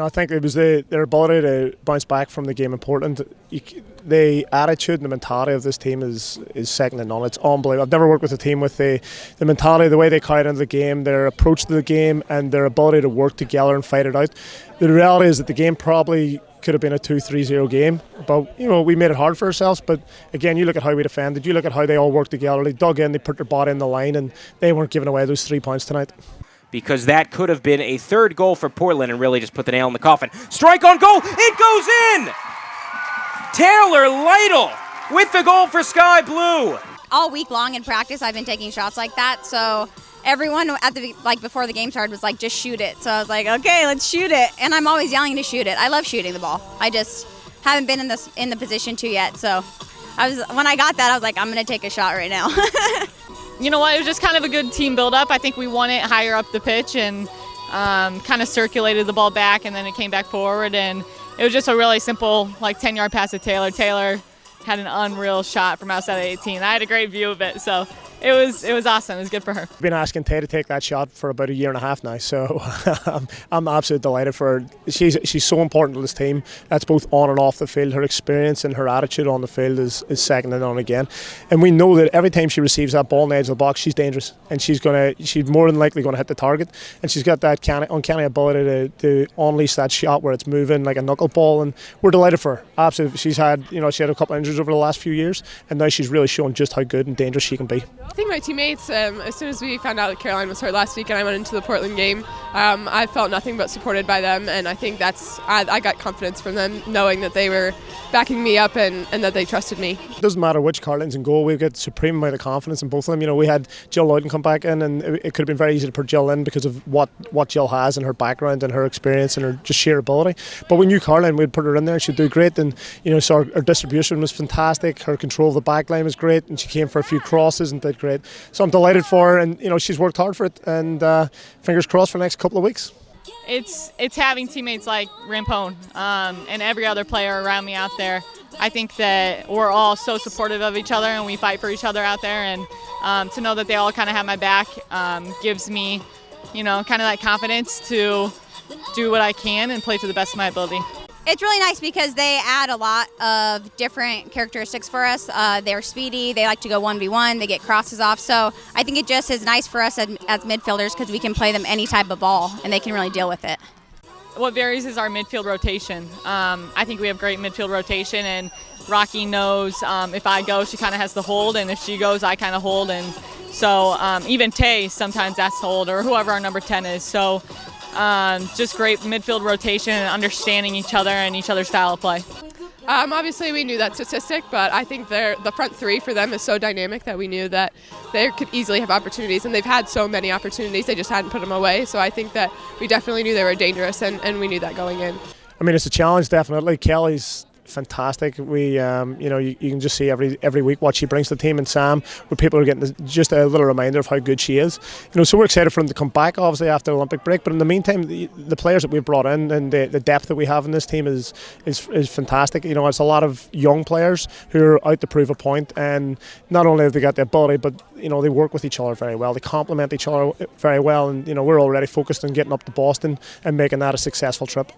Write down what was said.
I think it was their ability to bounce back from the game in Portland. The attitude and the mentality of this team is second to none. It's unbelievable. I've never worked with a team with the mentality, the way they carried into the game, their approach to the game, and their ability to work together and fight it out. The reality is that the game probably could have been a 2-3-0 game, but we made it hard for ourselves. But again, you look at how we defended, you look at how they all worked together, they dug in, they put their body in the line, and they weren't giving away those 3 points tonight. Because that could have been a third goal for Portland and really just put the nail in the coffin. Strike on goal, it goes in! Taylor Lytle with the goal for Sky Blue. All week long in practice, I've been taking shots like that, so everyone before the game started was like, just shoot it. So I was like, okay, let's shoot it. And I'm always yelling to shoot it. I love shooting the ball. I just haven't been in the position to yet. So when I got that, I was like, I'm going to take a shot right now. You know what? It was just kind of a good team build-up. I think we won it higher up the pitch and kind of circulated the ball back, and then it came back forward. And it was just a really simple, 10-yard pass to Taylor. Taylor had an unreal shot from outside the 18. I had a great view of it, so it was awesome. It was good for her. I've been asking Tay to take that shot for about a year and a half now, so I'm absolutely delighted for her. She's so important to this team. That's both on and off the field. Her experience and her attitude on the field is second to none again. And we know that every time she receives that ball in the edge of the box, she's dangerous, and she's more than likely going to hit the target. And she's got that uncanny ability to unleash that shot where it's moving like a knuckleball. And we're delighted for her. Absolutely, she had a couple of injuries over the last few years, and now she's really shown just how good and dangerous she can be. I think my teammates, as soon as we found out that Caroline was hurt last week and I went into the Portland game, I felt nothing but supported by them, and I think I got confidence from them knowing that they were backing me up and that they trusted me. It doesn't matter which Caroline's in goal, we've got supreme amount of confidence in both of them. We had Jill Loudon come back in, and it could have been very easy to put Jill in because of what Jill has and her background and her experience and her just sheer ability. But we knew Caroline, we'd put her in there, she'd do great, and so her distribution was fantastic, her control of the back line was great, and she came for a few crosses and did great. So I'm delighted for her, and she's worked hard for it, and fingers crossed for the next couple of weeks. It's having teammates like Rampone and every other player around me out there. I think that we're all so supportive of each other and we fight for each other out there, and to know that they all kind of have my back gives me, kind of that confidence to do what I can and play to the best of my ability. It's really nice because they add a lot of different characteristics for us. They're speedy, they like to go 1v1, they get crosses off. So I think it just is nice for us as midfielders because we can play them any type of ball and they can really deal with it. What varies is our midfield rotation. I think we have great midfield rotation, and Rocky knows if I go, she kind of has to hold, and if she goes, I kind of hold. And so even Tay sometimes has to hold, or whoever our number 10 is. So just great midfield rotation and understanding each other and each other's style of play. Obviously, we knew that statistic, but I think the front three for them is so dynamic that we knew that they could easily have opportunities, and they've had so many opportunities, they just hadn't put them away. So I think that we definitely knew they were dangerous, and we knew that going in. I mean, it's a challenge, definitely. Kelly's fantastic. We, you can just see every week what she brings to the team, and Sam, where people are getting just a little reminder of how good she is. So we're excited for them to come back, obviously after the Olympic break. But in the meantime, the players that we've brought in and the depth that we have in this team is fantastic. It's a lot of young players who are out to prove a point, and not only have they got the ability, but they work with each other very well. They complement each other very well, and we're already focused on getting up to Boston and making that a successful trip.